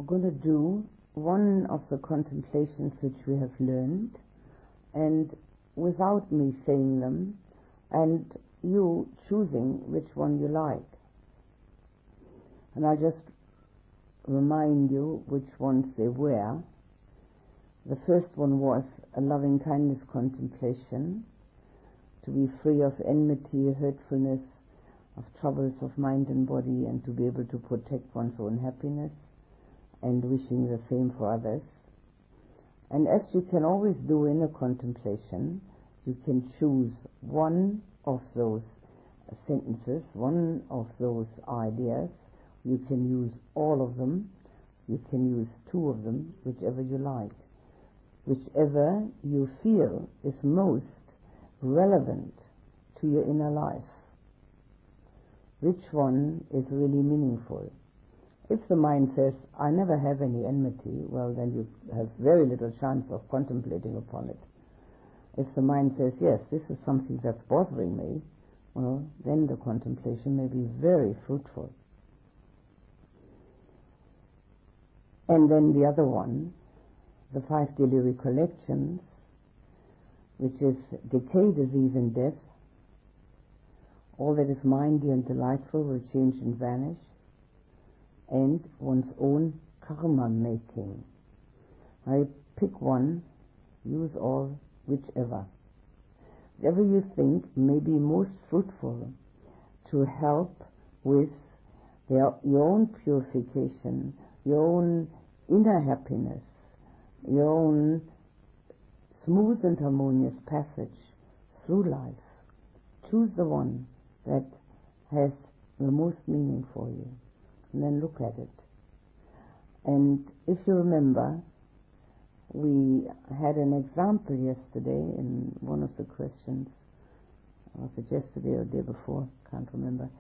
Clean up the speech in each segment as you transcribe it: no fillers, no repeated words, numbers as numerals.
We're going to do one of the contemplations which we have learned, and without me saying them, and you choosing which one you like. And I'll just remind you which ones they were. The first one was a loving kindness contemplation, to be free of enmity, hurtfulness, of troubles of mind and body, and to be able to protect one's own happiness, and wishing the same for others. And as you can always do in a contemplation, you can choose one of those sentences, one of those ideas. You can use all of them. You can use two of them, whichever you like. Whichever you feel is most relevant to your inner life. Which one is really meaningful? If the mind says, I never have any enmity, well, then you have very little chance of contemplating upon it. If the mind says, yes, this is something that's bothering me, well, then the contemplation may be very fruitful. And then the other one, the 5 daily recollections, which is decay, disease, and death. All that is mindy and delightful will change and vanish, and one's own karma making. I pick one, use all, whichever. Whatever you think may be most fruitful to help with your own purification, your own inner happiness, your own smooth and harmonious passage through life. Choose the one that has the most meaning for you, and then look at it. And if you remember, we had an example yesterday in one of the questions. Was it yesterday or the day before? Can't remember.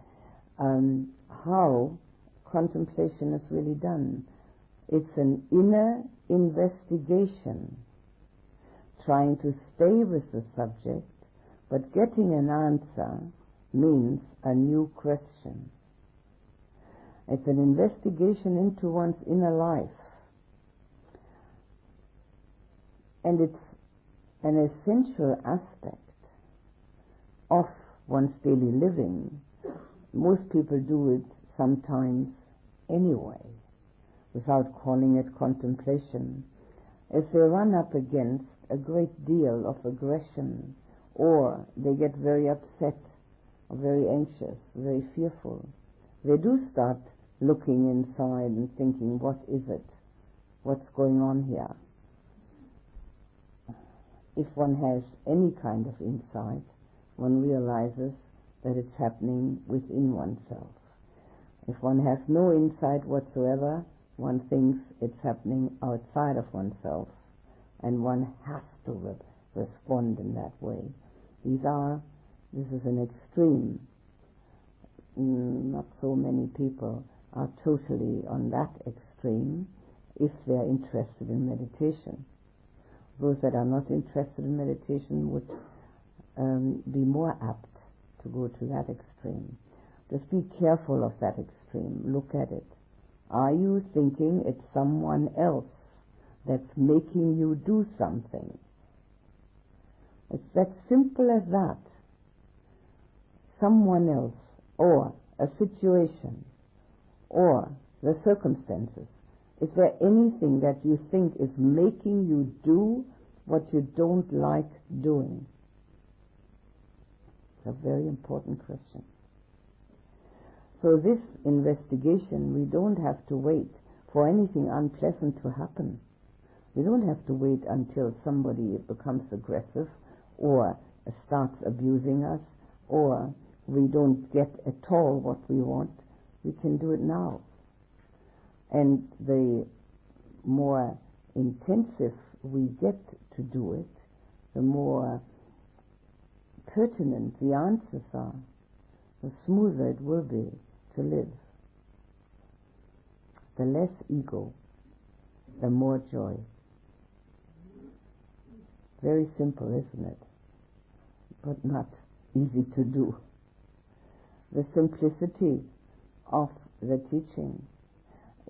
How contemplation is really done. It's an inner investigation, trying to stay with the subject, but getting an answer means a new question. It's an investigation into one's inner life. And it's an essential aspect of one's daily living. Most people do it sometimes anyway, without calling it contemplation. If they run up against a great deal of aggression, or they get very upset, or very anxious, very fearful, they do start looking inside and thinking, what is it? What's going on here? If one has any kind of insight, one realizes that it's happening within oneself. If one has no insight whatsoever, one thinks it's happening outside of oneself, and one has to respond in that way. This is an extreme. Not so many people are totally on that extreme if they are interested in meditation. Those that are not interested in meditation would be more apt to go to that extreme. Just be careful of that extreme. Look at it. Are you thinking it's someone else that's making you do something? It's that simple as that. Someone else, or a situation, or the circumstances. Is there anything that you think is making you do what you don't like doing? It's a very important question. So this investigation, we don't have to wait for anything unpleasant to happen. We don't have to wait until somebody becomes aggressive or starts abusing us, or we don't get at all what we want. We can do it now. And the more intensive we get to do it, the more pertinent the answers are, the smoother it will be to live. The less ego, the more joy. Very simple, isn't it? But not easy to do. The simplicity of the teaching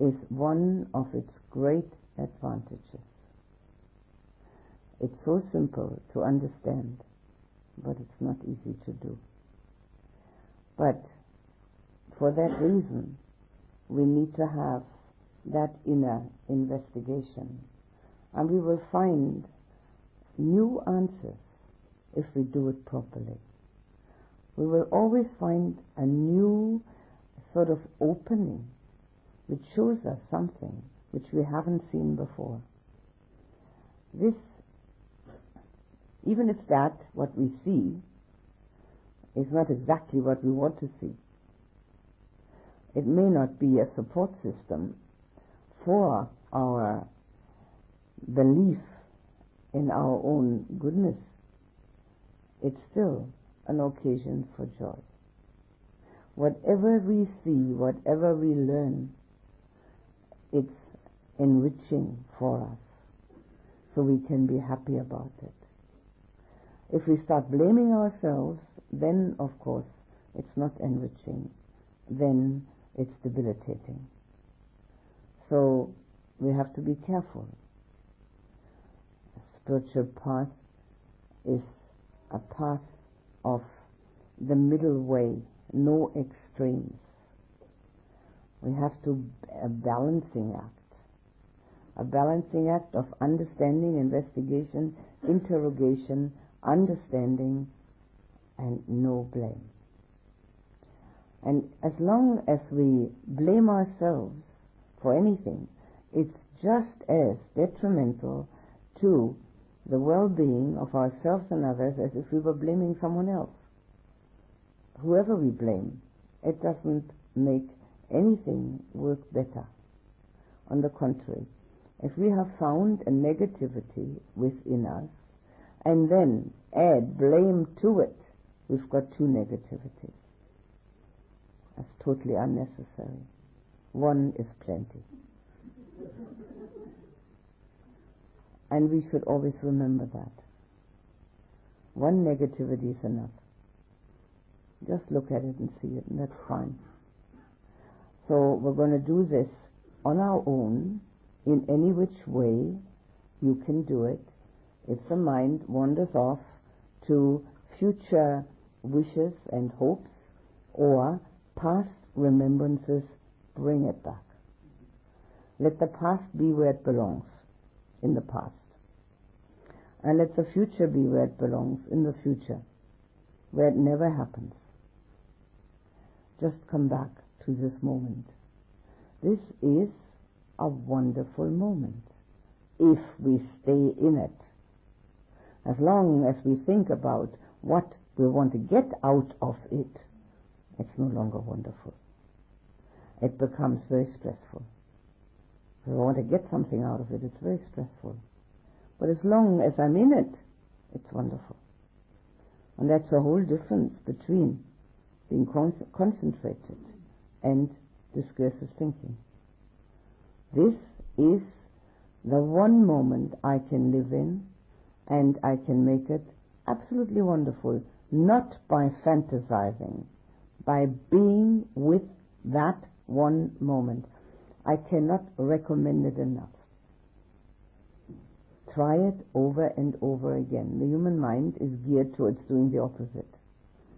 is one of its great advantages. It's so simple to understand, but it's not easy to do. But for that reason, we need to have that inner investigation, and we will find new answers if we do it properly. We will always find a new sort of opening which shows us something which we haven't seen before. This, even if that, what we see, is not exactly what we want to see. It may not be a support system for our belief in our own goodness. It's still an occasion for joy. Whatever we see, whatever we learn, it's enriching for us, so we can be happy about it. If we start blaming ourselves, then of course it's not enriching, then it's debilitating. So we have to be careful. A spiritual path is a path of the middle way, no extremes. We have to a balancing act of understanding, investigation, interrogation, understanding, and no blame. And as long as we blame ourselves for anything, it's just as detrimental to the well-being of ourselves and others as if we were blaming someone else. Whoever we blame, it doesn't make anything work better. On the contrary, if we have found a negativity within us and then add blame to it, we've got two negativities. That's totally unnecessary. One is plenty. And we should always remember that. One negativity is enough. Just look at it and see it, and that's fine. So we're going to do this on our own, in any which way you can do it. If the mind wanders off to future wishes and hopes or past remembrances, bring it back. Let the past be where it belongs, in the past. And let the future be where it belongs, in the future, where it never happens. Just come back to this moment. This is a wonderful moment, if we stay in it. As long as we think about what we want to get out of it, it's no longer wonderful. It becomes very stressful. If I want to get something out of it, it's very stressful. But as long as I'm in it, it's wonderful. And that's the whole difference between being concentrated and discursive thinking. This is the one moment I can live in, and I can make it absolutely wonderful, not by fantasizing, by being with that one moment. I cannot recommend it enough. Try it over and over again. The human mind is geared towards doing the opposite,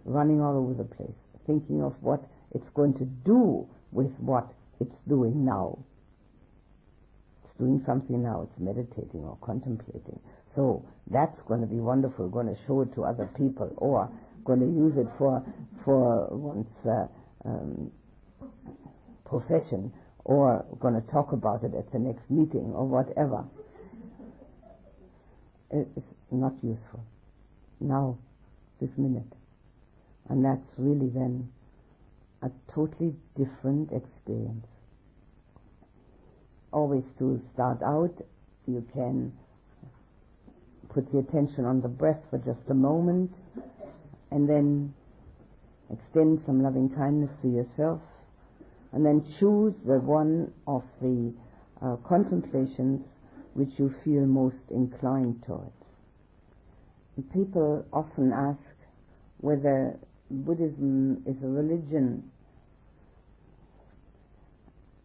running all over the place, thinking of what it's going to do with what it's doing now. It's doing something now, it's meditating or contemplating. So that's going to be wonderful, going to show it to other people, or going to use it for one's profession, or going to talk about it at the next meeting, or whatever. It's not useful now, this minute. And that's really then a totally different experience. Always to start out, you can put the attention on the breath for just a moment, and then extend some loving kindness to yourself, and then choose the one of the contemplations which you feel most inclined towards. And people often ask whether Buddhism is a religion,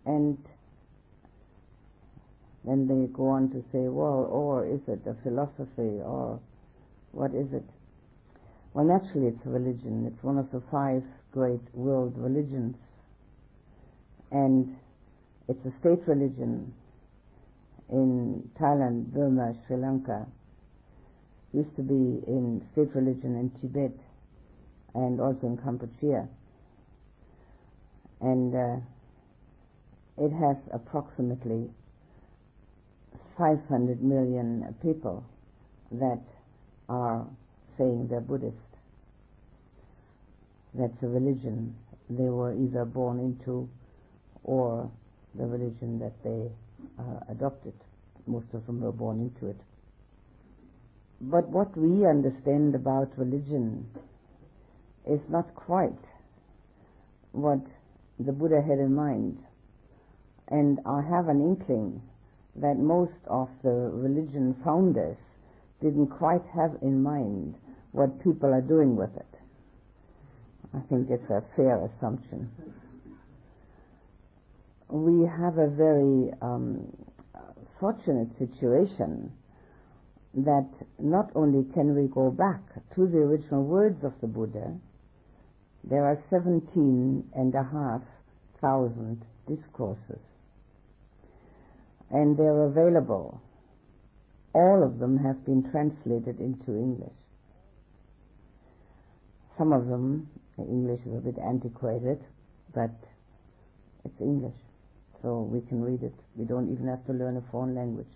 and Then they go on to say, well, or is it a philosophy, or what is it? Well, naturally it's a religion. It's one of the 5 great world religions. And it's a state religion in Thailand, Burma, Sri Lanka. Used to be in state religion in Tibet and also in Kampuchea. And it has approximately 500 million people that are saying they're Buddhist. That's a religion they were either born into or the religion that they adopted. Most of them were born into it. But what we understand about religion is not quite what the Buddha had in mind. And I have an inkling that most of the religion founders didn't quite have in mind what people are doing with it. I think it's a fair assumption. We have a very fortunate situation that not only can we go back to the original words of the Buddha, there are 17,500 discourses, and they're available. All of them have been translated into English. Some of them, the English is a bit antiquated, but it's English, so we can read it. We don't even have to learn a foreign language.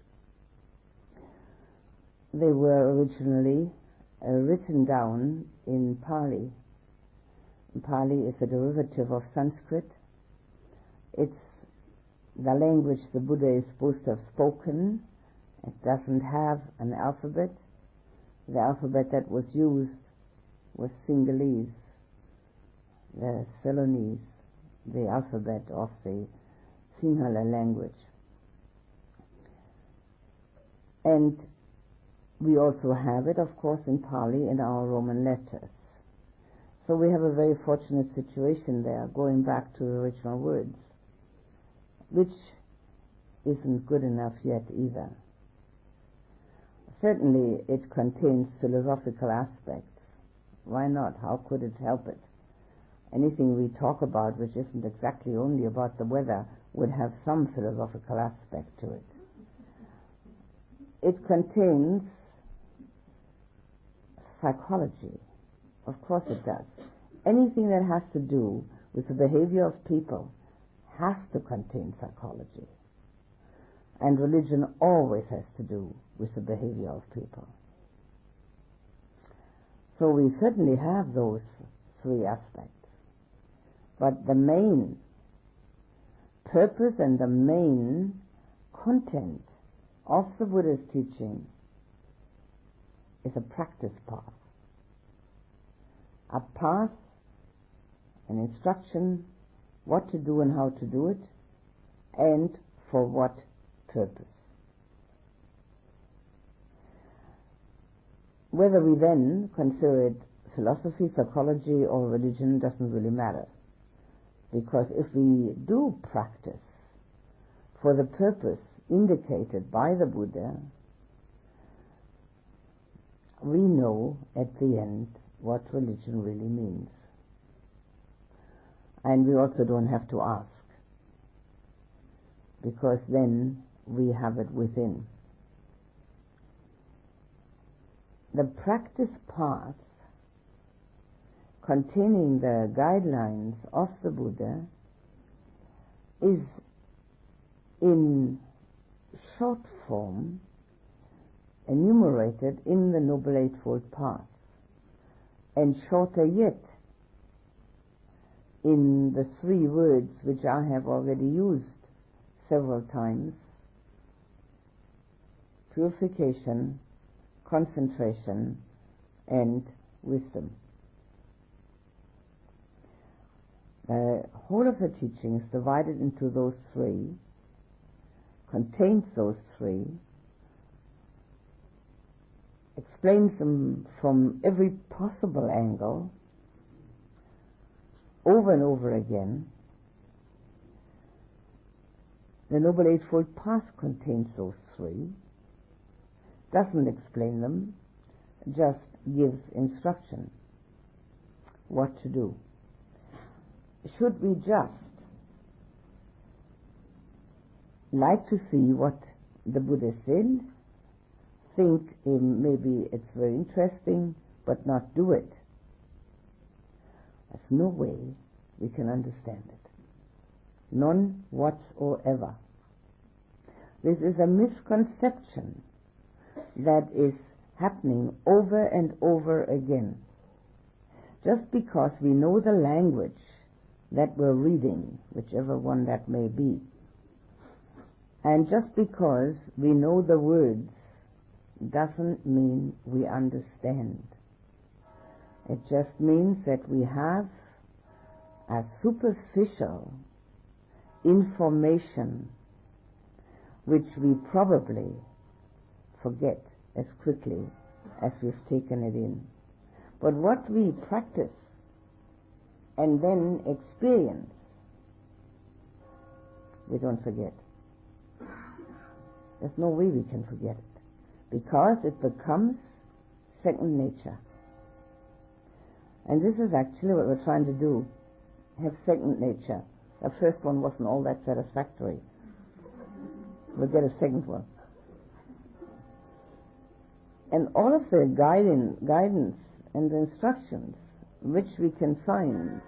They were originally written down in Pali. Pali is a derivative of Sanskrit. It's the language the Buddha is supposed to have spoken. It doesn't have an alphabet. The alphabet that was used was Sinhalese, the Ceylonese, the alphabet of the Sinhala language. And we also have it, of course, in Pali in our Roman letters. So we have a very fortunate situation there, going back to the original words, which isn't good enough yet either. Certainly it contains philosophical aspects. Why not? How could it help it? Anything we talk about which isn't exactly only about the weather would have some philosophical aspect to it. It contains psychology. Of course it does. Anything that has to do with the behavior of people has to contain psychology. And religion always has to do with the behavior of people. So we certainly have those 3 aspects. But the main purpose and the main content of the Buddha's teaching is a practice path. A path, an instruction, what to do and how to do it, and for what purpose. Whether we then consider it philosophy, psychology, or religion doesn't really matter. Because if we do practice for the purpose indicated by the Buddha, we know at the end what religion really means. And we also don't have to ask, because then we have it within. The practice path containing the guidelines of the Buddha is in short form enumerated in the Noble Eightfold Path, and shorter yet in the 3 words which I have already used several times: purification, concentration, and wisdom. The whole of the teaching is divided into those 3, contains those 3, explains them from every possible angle, over and over again, The Noble Eightfold Path contains those three, doesn't explain them, just gives instruction what to do. Should we just like to see what the Buddha said, think maybe it's very interesting, but not do it? There's no way we can understand it. None whatsoever. This is a misconception that is happening over and over again. Just because we know the language that we're reading, whichever one that may be, and just because we know the words, doesn't mean we understand. It just means that we have a superficial information which we probably forget as quickly as we've taken it in. But what we practice and then experience, we don't forget. There's no way we can forget it, because it becomes second nature. And this is actually what we're trying to do, have second nature. The first one wasn't all that satisfactory. We'll get a second one. And all of the guidance and the instructions which we can find,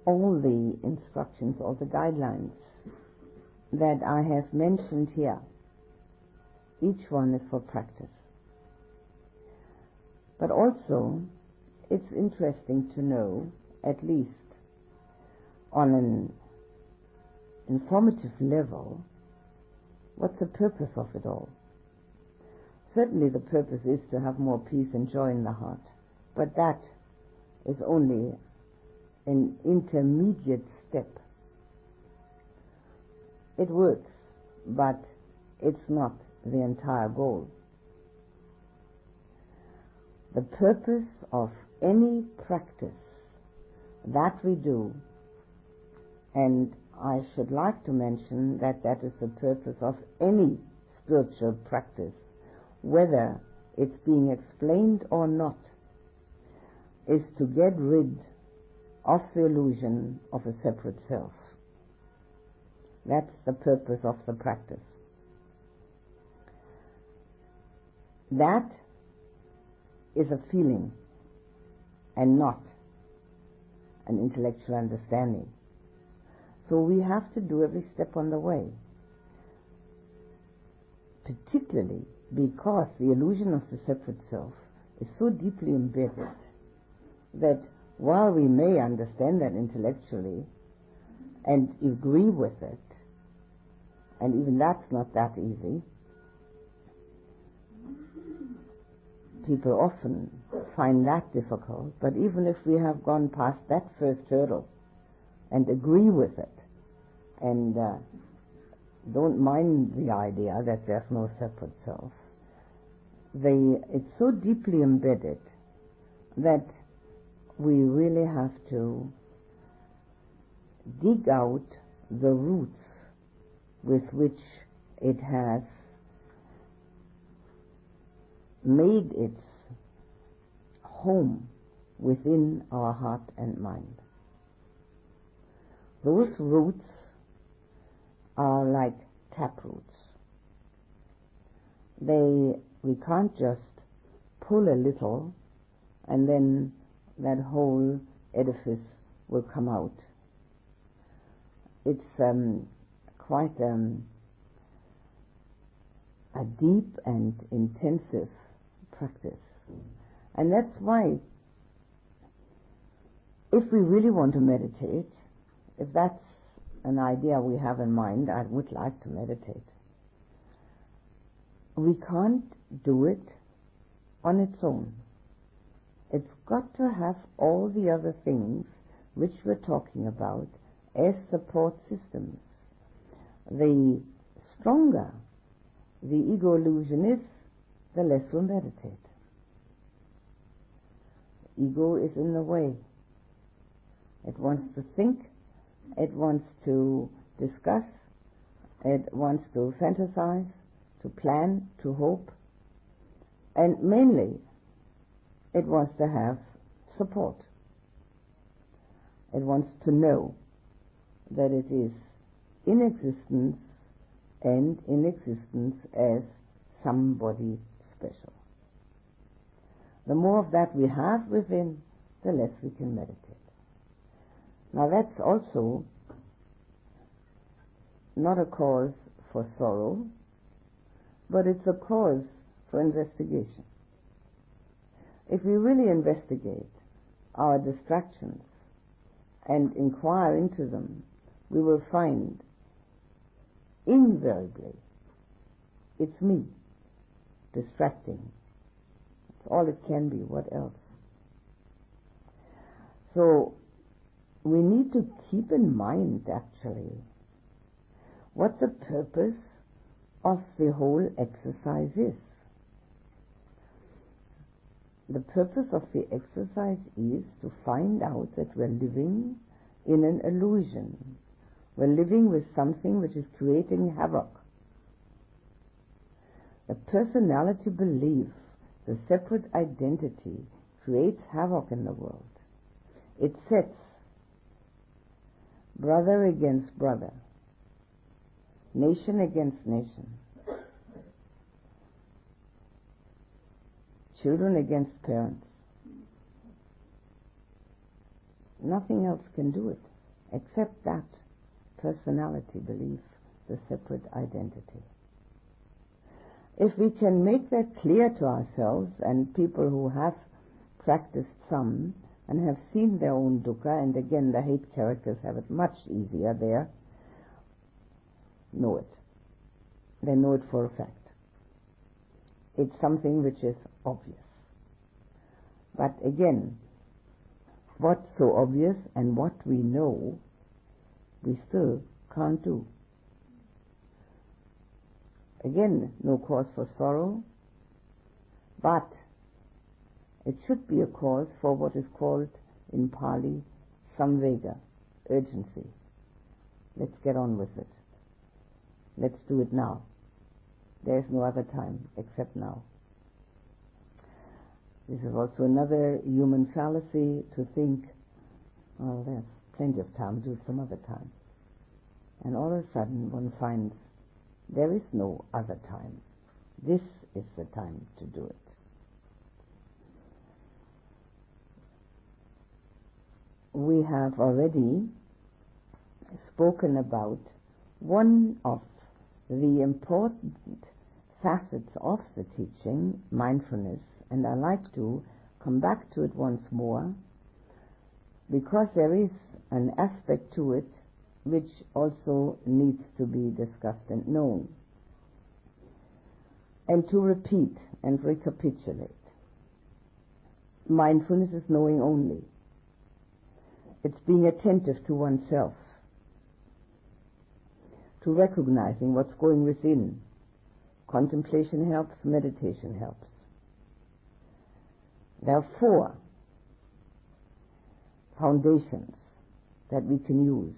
all the instructions, all the guidelines that I have mentioned here, each one is for practice. But also, it's interesting to know, at least on an informative level, what's the purpose of it all. Certainly the purpose is to have more peace and joy in the heart, but that is only an intermediate step. It works, but it's not the entire goal. The purpose of any practice that we do, and I should like to mention that that is the purpose of any spiritual practice, whether it's being explained or not, is to get rid of the illusion of a separate self. That's the purpose of the practice. That is a feeling and not an intellectual understanding. So we have to do every step on the way, particularly because the illusion of the separate self is so deeply embedded that while we may understand that intellectually and agree with it, and even that's not that easy, people often find that difficult. But even if we have gone past that first hurdle and agree with it and don't mind the idea that there's no separate self, it's so deeply embedded that we really have to dig out the roots with which it has made its home within our heart and mind. Those roots are like tap roots. We can't just pull a little and then that whole edifice will come out. It's quite a deep and intensive practice. And that's why, if we really want to meditate, if that's an idea we have in mind, I would like to meditate, we can't do it on its own. It's got to have all the other things which we're talking about as support systems. The stronger the ego illusion is, the less we'll meditate. Ego is in the way. It wants to think it wants to discuss, it wants to fantasize, to plan, to hope, and mainly it wants to have support. It wants to know that it is in existence, and in existence as somebody special. The more of that we have within, the less we can meditate. Now that's also not a cause for sorrow, but it's a cause for investigation. If we really investigate our distractions and inquire into them, we will find invariably it's me distracting. It's all it can be. What else? So we need to keep in mind actually what the purpose of the whole exercise is. The purpose of the exercise is to find out that we're living in an illusion. We're living with something which is creating havoc. The personality belief, the separate identity, creates havoc in the world. It sets brother against brother, nation against nation, children against parents. Nothing else can do it except that personality belief, the separate identity. If we can make that clear to ourselves, and people who have practiced some and have seen their own dukkha, and again the hate characters have it much easier there, know it. They know it for a fact. It's something which is obvious. But again, what's so obvious and what we know, we still can't do. Again, no cause for sorrow, but it should be a cause for what is called in Pali samvega, urgency. Let's get on with it. Let's do it now. There is no other time except now. This is also another human fallacy to think, well, there's plenty of time, do it some other time. And all of a sudden one finds there is no other time. This is the time to do it. We have already spoken about one of the important facets of the teaching, mindfulness, and I like to come back to it once more because there is an aspect to it which also needs to be discussed and known. And to repeat and recapitulate. Mindfulness is knowing only. It's being attentive to oneself, to recognizing what's going within. Contemplation helps, meditation helps. There are 4 foundations that we can use.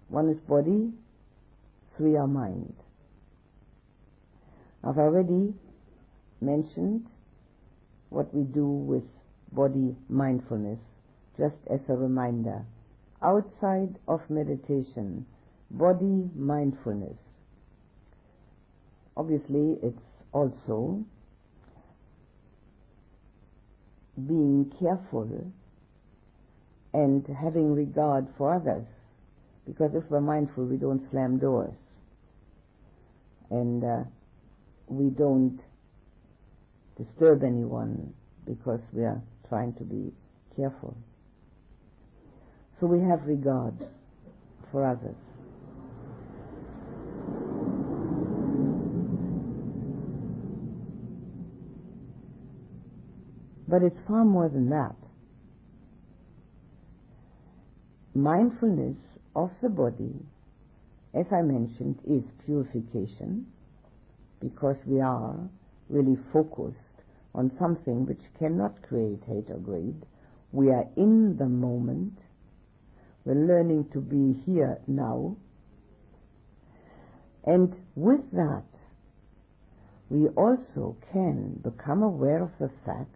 1 is body, 3 are mind. I've already mentioned what we do with body mindfulness, just as a reminder. Outside of meditation, body mindfulness. Obviously, it's also being careful and having regard for others. Because if we're mindful, we don't slam doors. And we don't disturb anyone because we are trying to be careful. So we have regard for others. But it's far more than that. Mindfulness of the body, as I mentioned, is purification, because we are really focused on something which cannot create hate or greed. We are in the moment. We're learning to be here now. And with that, we also can become aware of the fact,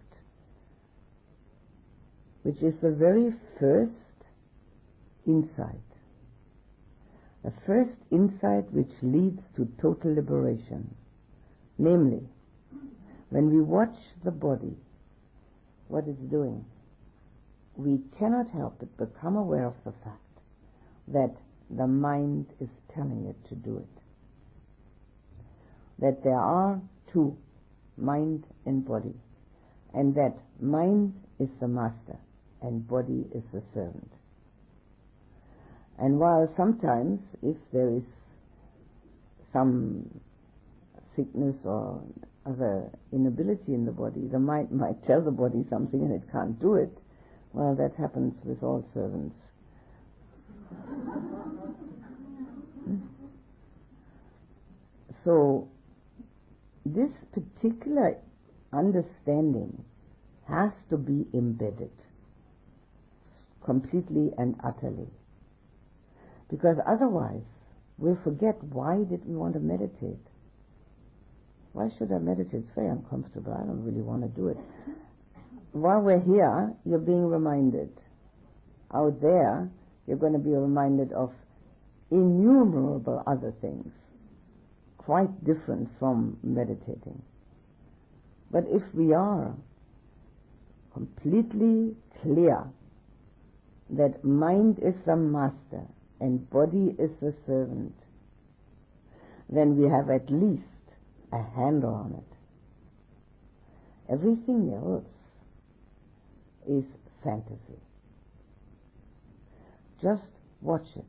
which is the very first insight. The first insight which leads to total liberation. Namely, when we watch the body, what it's doing, we cannot help but become aware of the fact that the mind is telling it to do it. That there are two, mind and body, and that mind is the master and body is the servant. And while sometimes, if there is some sickness or other inability in the body, the mind might tell the body something and it can't do it. Well, that happens with all servants. So, this particular understanding has to be embedded completely and utterly. Because otherwise, we'll forget, why did we want to meditate? Why should I meditate? It's very uncomfortable. I don't really want to do it. While we're here, you're being reminded. Out there, you're going to be reminded of innumerable other things, quite different from meditating. But if we are completely clear that mind is the master and body is the servant, then we have at least a handle on it. Everything else is fantasy. Just watch it.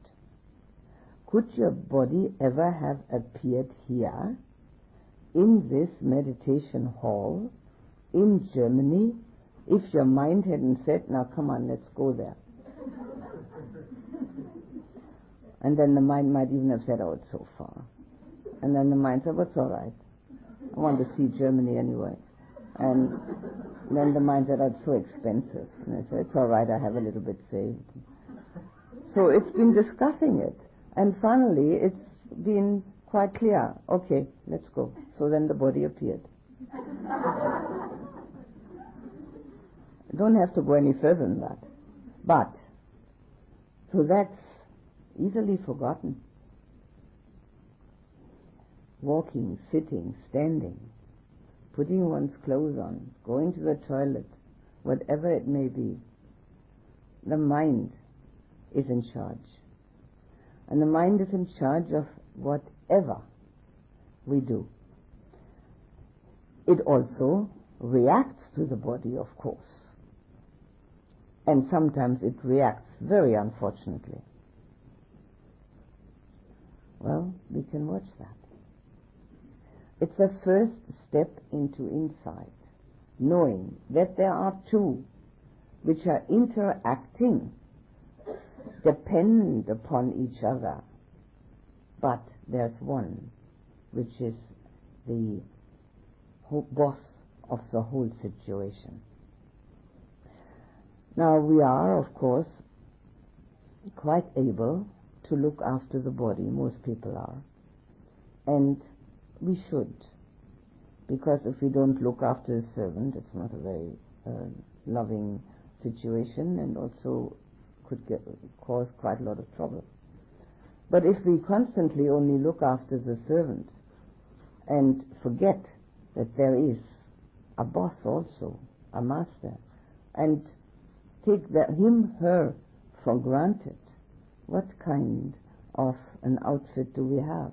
Could your body ever have appeared here, in this meditation hall, in Germany, if your mind hadn't said, now come on, let's go there? And then the mind might even have said, oh, it's so far. And then the mind said, well, it's all right. I want to see Germany anyway. And then the mind said, oh, it's so expensive. And I said, it's all right, I have a little bit saved. So it's been discussing it. And finally, it's been quite clear. Okay, let's go. So then the body appeared. Don't have to go any further than that. But, so that's easily forgotten. Walking, sitting, standing, putting one's clothes on, going to the toilet, whatever it may be, the mind is in charge. And the mind is in charge of whatever we do. It also reacts to the body, of course. And sometimes it reacts very unfortunately. Well, we can watch that. It's the first step into insight, knowing that there are two which are interacting, depend upon each other, but there's one which is the boss of the whole situation. Now we are, of course, quite able to look after the body, most people are, and we should, because if we don't look after a servant, it's not a very loving situation, and also could cause quite a lot of trouble. But if we constantly only look after the servant and forget that there is a boss also, a master, and take him, her for granted, what kind of an outfit do we have?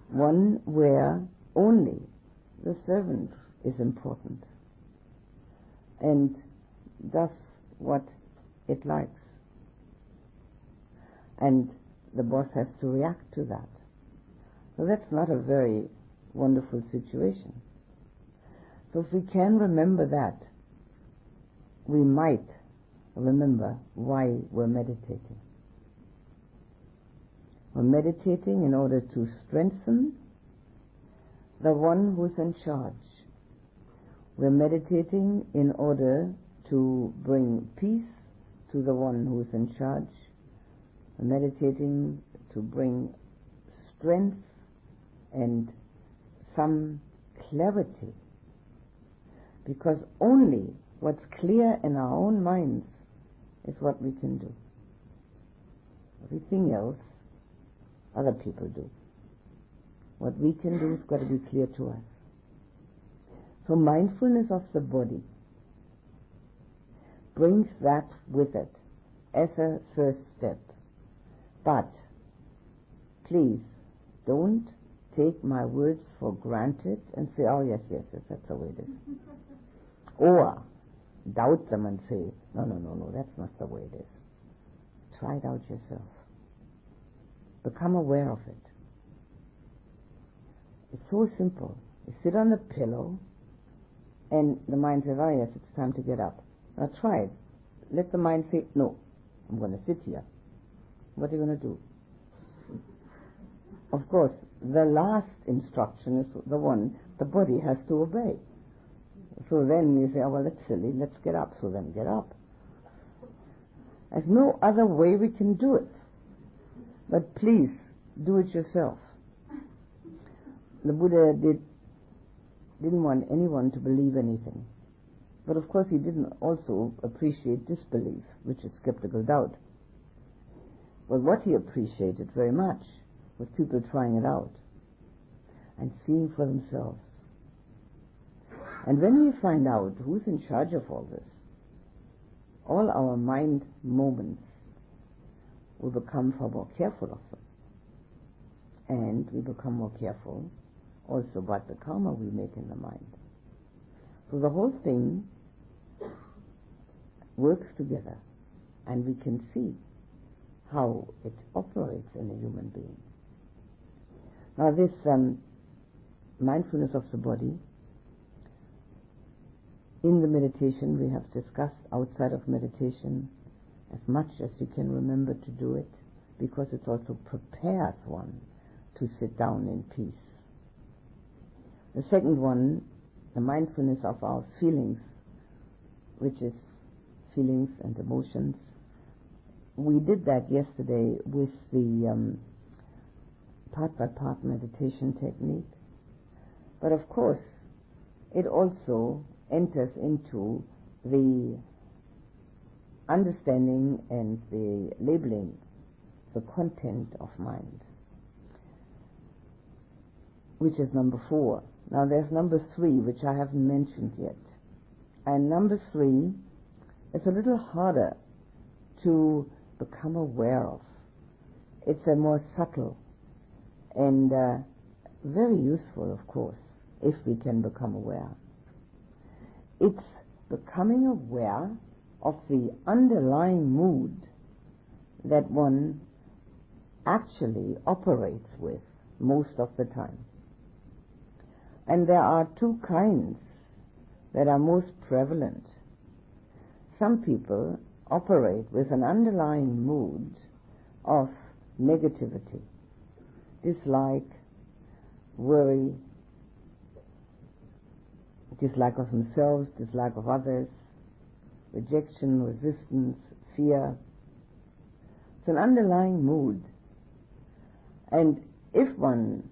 One where only the servant is important and does what it likes. And the boss has to react to that. So that's not a very wonderful situation. So if we can remember that, we might remember why we're meditating. We're meditating in order to strengthen the one who's in charge. We're meditating in order to bring peace to the one who is in charge, meditating to bring strength and some clarity, because only what's clear in our own minds is what we can do. Everything else other people do. What we can do has got to be clear to us. So mindfulness of the body brings that with it as a first step. But please don't take my words for granted and say, oh yes, that's the way it is. Or doubt them and say, no, that's not the way it is. Try it out yourself. Become aware of it. It's so simple. You sit on the pillow and the mind says, oh yes, it's time to get up. Now try it. Let the mind say, no, I'm going to sit here. What are you going to do? Of course, the last instruction is the one the body has to obey. So then you say, oh well, that's silly, let's get up. So then get up. There's no other way we can do it. But please, do it yourself. The Buddha didn't want anyone to believe anything. But of course he didn't also appreciate disbelief, which is skeptical doubt. But what he appreciated very much was people trying it out and seeing for themselves. And when we find out who's in charge of all this, all our mind moments will become far more careful of them. And we become more careful also about the karma we make in the mind. So the whole thing works together, and we can see how it operates in a human being. Now this mindfulness of the body, in the meditation we have discussed, outside of meditation, as much as you can remember to do it, because it also prepares one to sit down in peace. The second one, the mindfulness of our feelings, which is feelings and emotions. We did that yesterday with the part-by-part meditation technique. But of course, it also enters into the understanding and the labeling, the content of mind, which is number 4. Now there's number 3, which I haven't mentioned yet. And number 3 is a little harder to become aware of. It's a more subtle and very useful, of course, if we can become aware. It's becoming aware of the underlying mood that one actually operates with most of the time. And there are 2 kinds that are most prevalent. Some people operate with an underlying mood of negativity, dislike, worry, dislike of themselves, dislike of others, rejection, resistance, fear. It's an underlying mood. And if one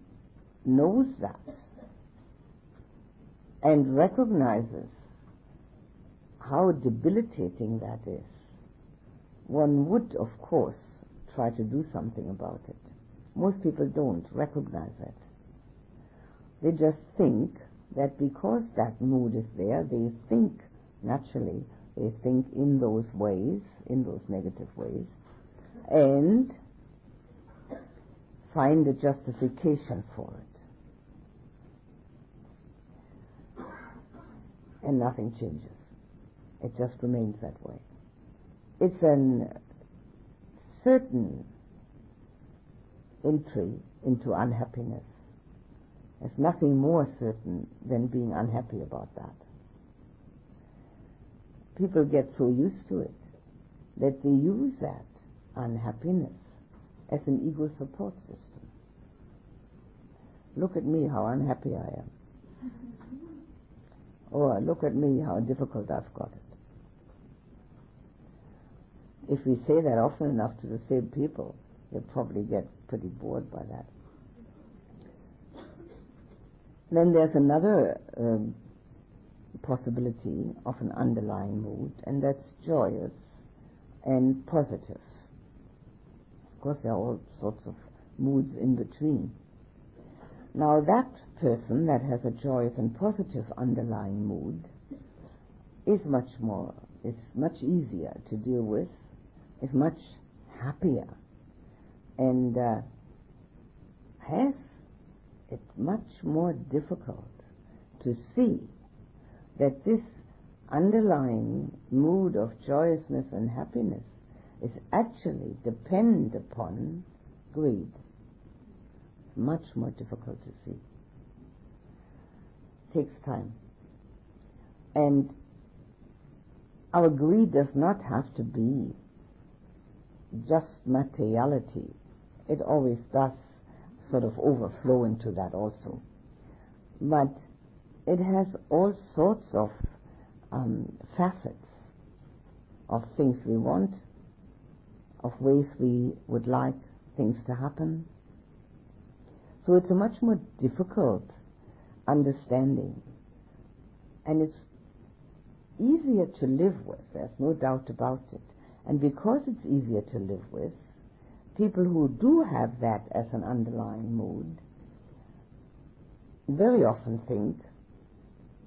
knows that and recognizes how debilitating that is, one would, of course, try to do something about it. Most people don't recognize it. They just think that because that mood is there, they think naturally, they think in those ways, in those negative ways, and find a justification for it. And nothing changes. It just remains that way. It's a certain entry into unhappiness. There's nothing more certain than being unhappy about that. People get so used to it that they use that unhappiness as an ego support system. Look at me, how unhappy I am. Or look at me, how difficult I've got it. if we say that often enough to the same people, they'll probably get pretty bored by that. Then there's another possibility of an underlying mood, and that's joyous and positive. Of course, there are all sorts of moods in between. Now, that person that has a joyous and positive underlying mood is much easier to deal with, is much happier, and has it much more difficult to see that this underlying mood of joyousness and happiness is actually dependent upon greed. It's much more difficult to see. It takes time. And our greed does not have to be just materiality. It always does sort of overflow into that also. But it has all sorts of facets of things we want, of ways we would like things to happen. So it's a much more difficult understanding, and it's easier to live with, there's no doubt about it. And because it's easier to live with, people who do have that as an underlying mood very often think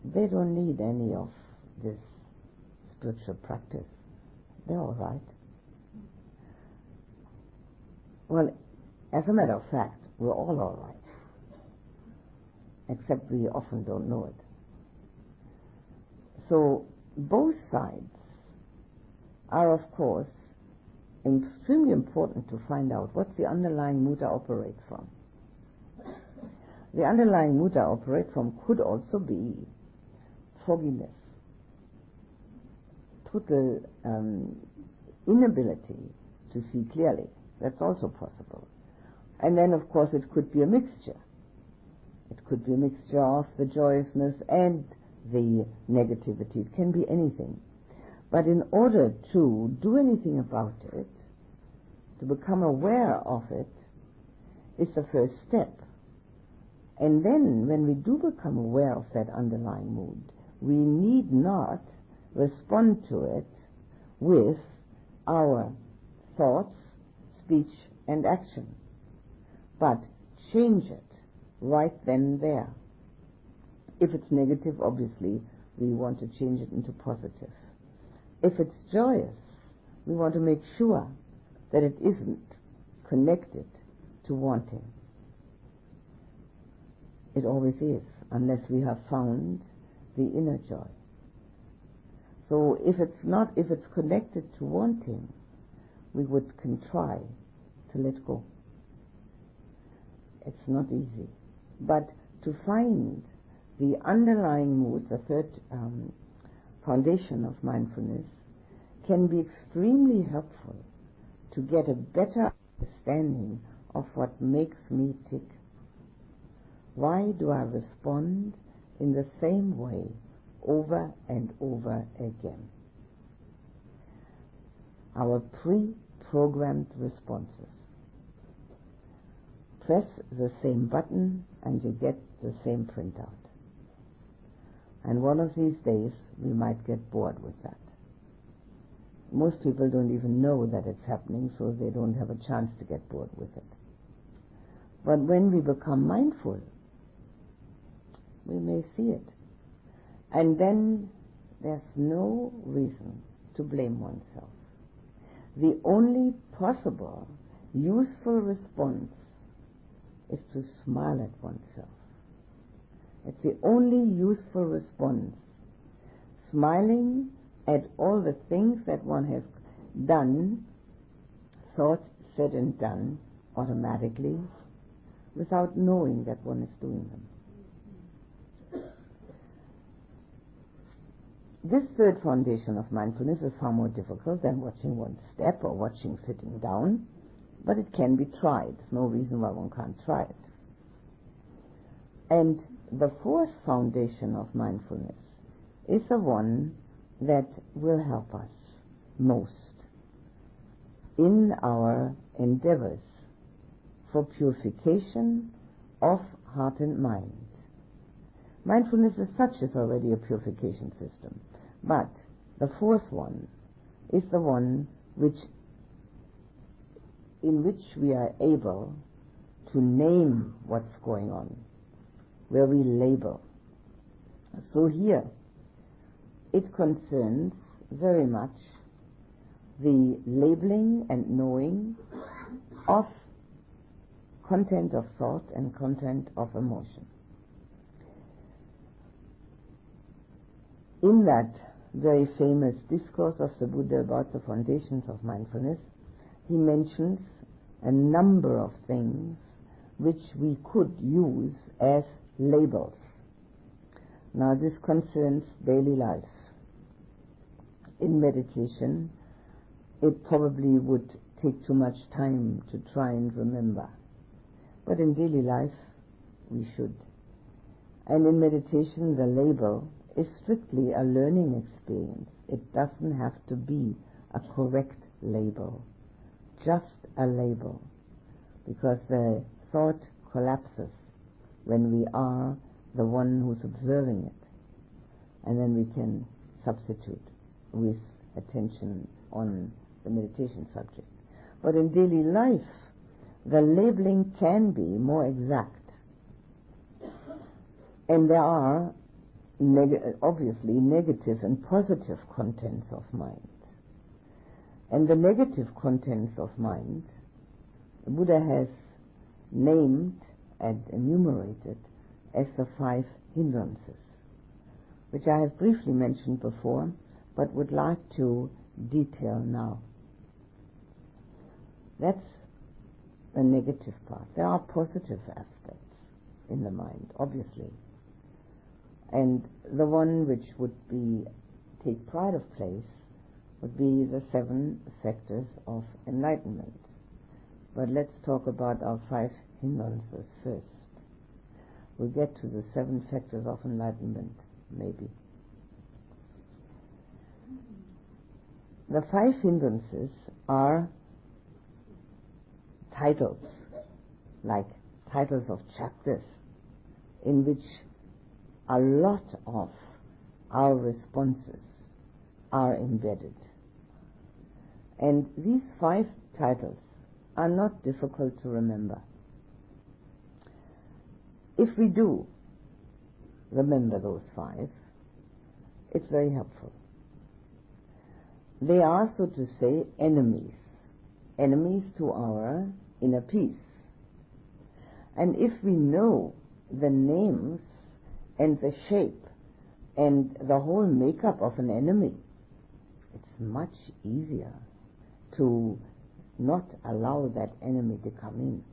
they don't need any of this spiritual practice. They're all right. Well, as a matter of fact, we're all right. Except we often don't know it. So both sides are, of course, extremely important to find out what's the underlying mood I operate from. The underlying mood I operate from could also be fogginess, total inability to see clearly. That's also possible. And then, of course, it could be a mixture. It could be a mixture of the joyousness and the negativity. It can be anything. But in order to do anything about it, to become aware of it, is the first step. And then, when we do become aware of that underlying mood, we need not respond to it with our thoughts, speech, and action, but change it right then and there. If it's negative, obviously, we want to change it into positive. If it's joyous, we want to make sure that it isn't connected to wanting. It always is, unless we have found the inner joy. So if it's connected to wanting, we can try to let go. It's not easy. But to find the underlying mood, the third foundation of mindfulness, can be extremely helpful to get a better understanding of what makes me tick. Why do I respond in the same way over and over again? Our pre-programmed responses. Press the same button and you get the same printout. And one of these days we might get bored with that. Most people don't even know that it's happening, so they don't have a chance to get bored with it. But when we become mindful, we may see it. And then there's no reason to blame oneself. The only possible useful response is to smile at oneself. It's the only useful response. Smiling at all the things that one has done, thought, said and done automatically, without knowing that one is doing them. This third foundation of mindfulness is far more difficult than watching one step or watching sitting down, but it can be tried. There's no reason why one can't try it. And the fourth foundation of mindfulness is the one that will help us most. in our endeavors for purification of heart and mind. Mindfulness as such is already a purification system, but the fourth one is the one in which we are able to name what's going on, where we label. So here it concerns very much the labeling and knowing of content of thought and content of emotion. In that very famous discourse of the Buddha about the foundations of mindfulness, he mentions a number of things which we could use as labels. Now this concerns daily life. In meditation, it probably would take too much time to try and remember. But in daily life, we should. And in meditation, the label is strictly a learning experience. It doesn't have to be a correct label, just a label, because the thought collapses when we are the one who's observing it, and then we can substitute with attention on the meditation subject. But in daily life, the labeling can be more exact, and there are obviously negative and positive contents of mind. And the negative contents of mind, the Buddha has named and enumerated as the 5 hindrances, which I have briefly mentioned before, but would like to detail now. That's the negative part. There are positive aspects in the mind, obviously. And the one which would take pride of place would be the 7 factors of enlightenment. But let's talk about our 5 hindrances first. We'll get to the 7 factors of enlightenment, maybe. The 5 hindrances are titles, like titles of chapters, in which a lot of our responses are embedded. And these 5 titles are not difficult to remember. If we do remember those 5, it's very helpful. They are, so to say, enemies to our inner peace. And if we know the names and the shape and the whole makeup of an enemy, it's much easier to not allow that enemy to come in.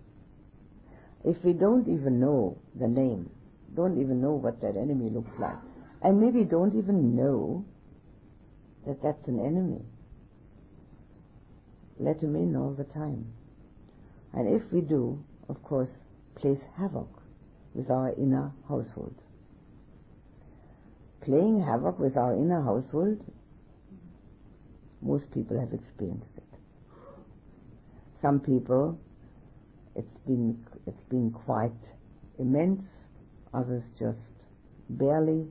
If we don't even know the name, don't even know what that enemy looks like, and maybe don't even know that that's an enemy, let him in all the time. And if we do, of course, place havoc with our inner household. Playing havoc with our inner household, most people have experienced it. Some people, it's been quite immense, others just barely,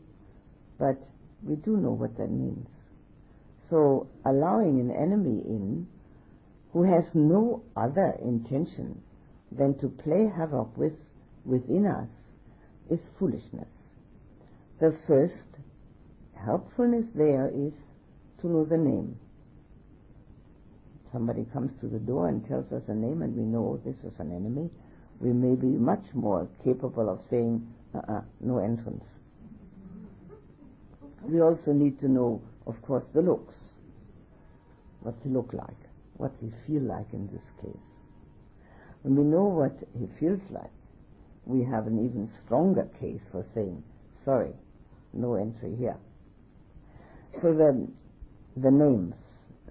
but we do know what that means. So allowing an enemy in who has no other intention than to play havoc within us is foolishness. The first helpfulness there is to know the name. Somebody comes to the door and tells us a name and we know this is an enemy, we may be much more capable of saying, no entrance. We also need to know, of course, the looks. What's he look like? What's he feel like in this case? When we know what he feels like, we have an even stronger case for saying, sorry, no entry here. So then, the names.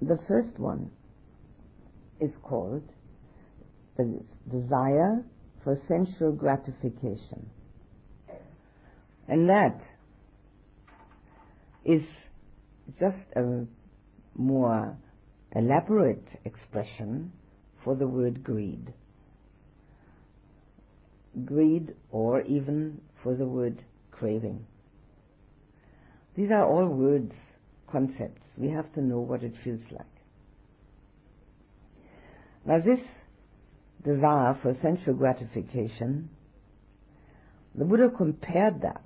The first one is called the desire for sensual gratification. And that is just a more elaborate expression for the word greed. Greed, or even for the word craving. These are all words, concepts. We have to know what it feels like. Now this desire for sensual gratification, the Buddha compared that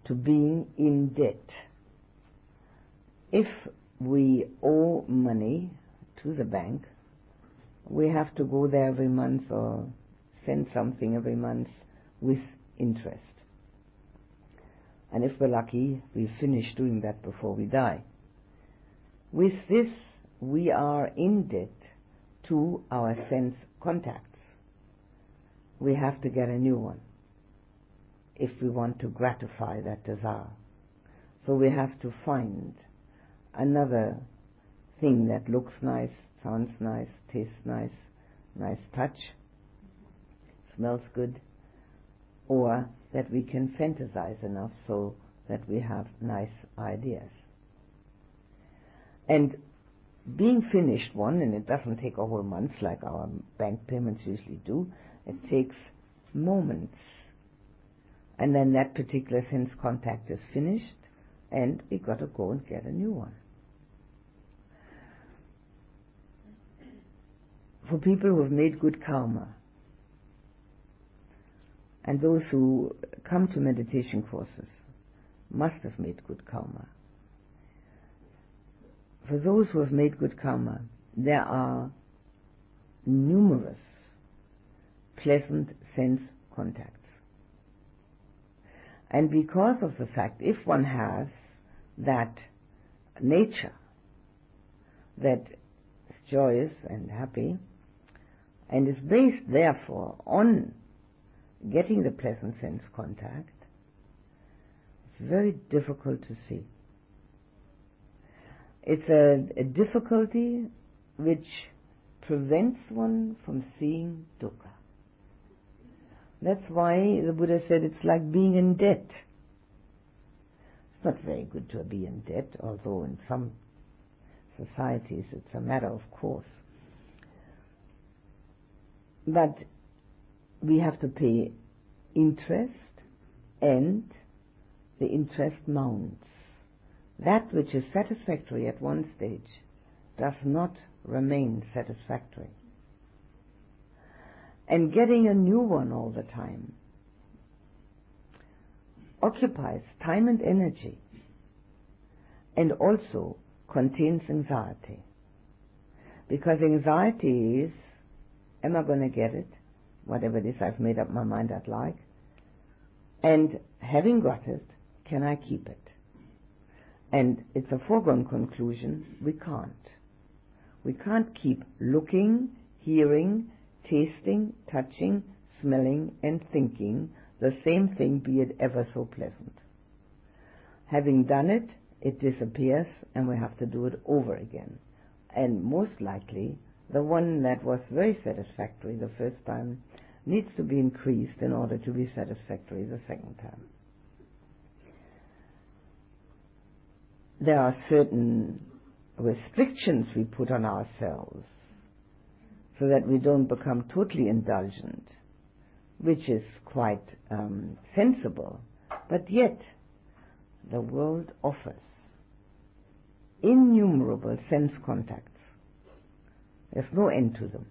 to being in debt. If we owe money to the bank, we have to go there every month or send something every month with interest. And if we're lucky, we finish doing that before we die. With this, we are in debt to our sense contacts. We have to get a new one if we want to gratify that desire. So we have to find another thing that looks nice, sounds nice, tastes nice, nice touch, smells good, or that we can fantasize enough so that we have nice ideas. And being finished one, and it doesn't take a whole month like our bank payments usually do, it takes moments. And then that particular sense contact is finished, and we got to go and get a new one. For people who have made good karma, and those who come to meditation courses must have made good karma. For those who have made good karma, there are numerous pleasant sense contacts. And because of the fact, if one has that nature that is joyous and happy, and is based therefore on getting the pleasant sense contact, it's very difficult to see. It's a difficulty which prevents one from seeing dukkha. That's why the Buddha said it's like being in debt. It's not very good to be in debt, although in some societies it's a matter of course. But we have to pay interest, and the interest mounts. That which is satisfactory at one stage does not remain satisfactory. And getting a new one all the time occupies time and energy, and also contains anxiety. Because anxiety is, am I going to get it? Whatever it is, I've made up my mind I'd like. And having got it, can I keep it? And it's a foregone conclusion, we can't. We can't keep looking, hearing, tasting, touching, smelling, and thinking the same thing, be it ever so pleasant. Having done it, it disappears, and we have to do it over again. And most likely, the one that was very satisfactory the first time needs to be increased in order to be satisfactory the second time. There are certain restrictions we put on ourselves so that we don't become totally indulgent, which is quite sensible, but yet the world offers innumerable sense contacts. There's no end to them.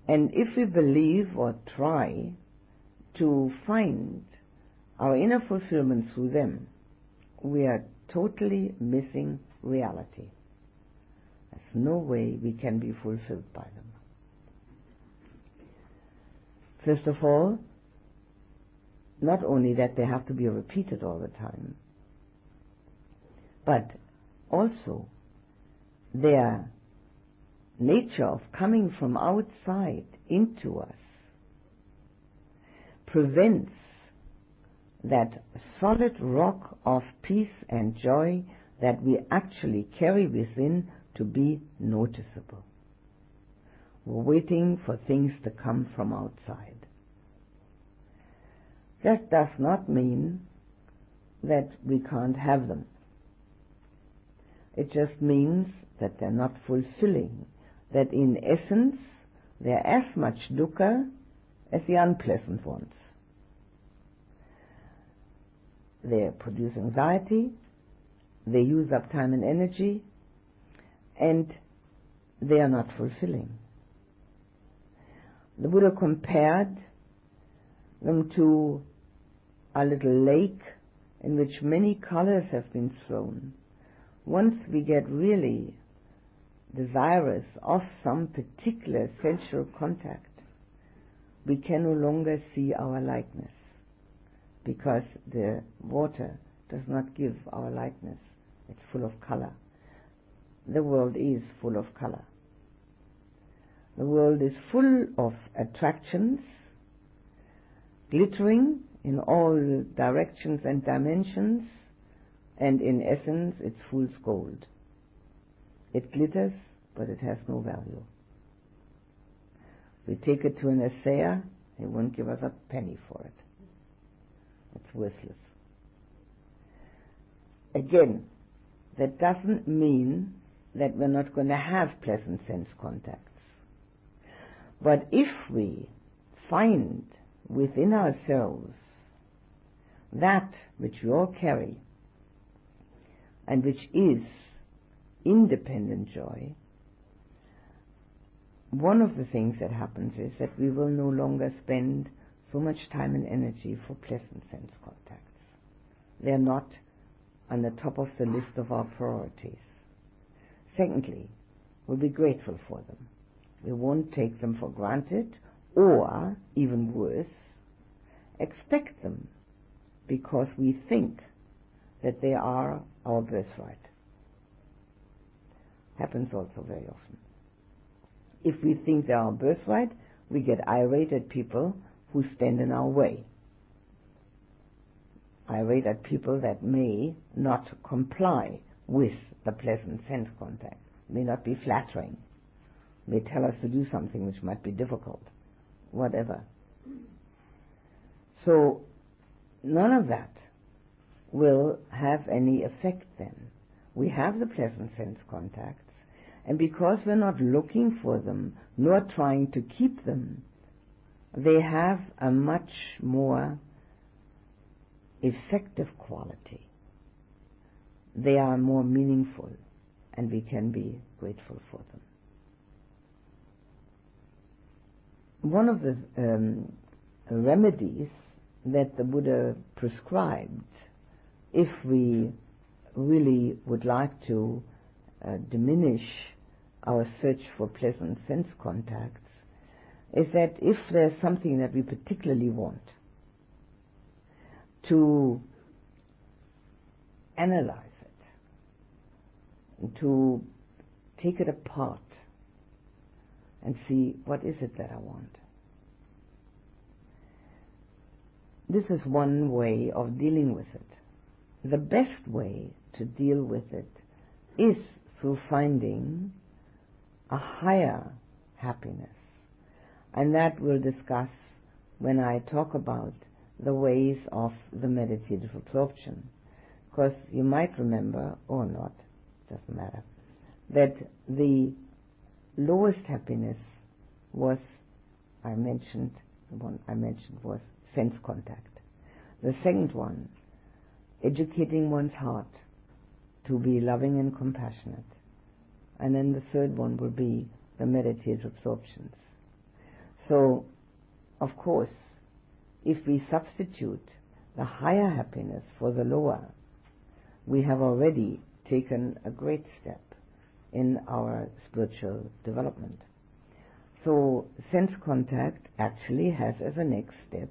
And if we believe or try to find our inner fulfillment through them, we are totally missing reality. There's no way we can be fulfilled by them. First of all, not only that they have to be repeated all the time, but also their nature of coming from outside into us prevents that solid rock of peace and joy that we actually carry within to be noticeable. We're waiting for things to come from outside. That does not mean that we can't have them. It just means that they're not fulfilling, that in essence they're as much dukkha as the unpleasant ones. They produce anxiety, they use up time and energy, and they are not fulfilling. The Buddha compared them to a little lake in which many colors have been thrown. Once we get really desirous of some particular sensual contact, we can no longer see our likeness, because the water does not give our likeness. It's full of color. The world is full of color. The world is full of attractions, glittering in all directions and dimensions, and in essence it's fool's gold. It glitters, but it has no value. If we take it to an assayer, he won't give us a penny for it. It's worthless. Again, that doesn't mean that we're not going to have pleasant sense contacts. But if we find within ourselves that which we all carry, and which is independent joy, one of the things that happens is that we will no longer spend so much time and energy for pleasant sense contacts. They're not on the top of the list of our priorities. Secondly, we'll be grateful for them. We won't take them for granted, or, even worse, expect them because we think that they are our birthright. Happens also very often. If we think they are our birthright, we get irate at people who stand in our way. Irate at people that may not comply with the pleasant sense contact, may not be flattering, may tell us to do something which might be difficult, whatever. So none of that will have any effect then. We have the pleasant sense contacts, and because we're not looking for them, nor trying to keep them, they have a much more effective quality. They are more meaningful, and we can be grateful for them. One of the remedies that the Buddha prescribed, if we really would like to diminish our search for pleasant sense contacts, is that if there's something that we particularly want, to analyze it, to take it apart and see, what is it that I want? This is one way of dealing with it. The best way to deal with it is through finding a higher happiness. And that we'll discuss when I talk about the ways of the meditative absorption. Because you might remember, or not, doesn't matter, that the lowest happiness was, the one I mentioned was sense contact. The second one, educating one's heart to be loving and compassionate. And then the third one will be the meditative absorptions. So, of course, if we substitute the higher happiness for the lower, we have already taken a great step in our spiritual development. So sense contact actually has as a next step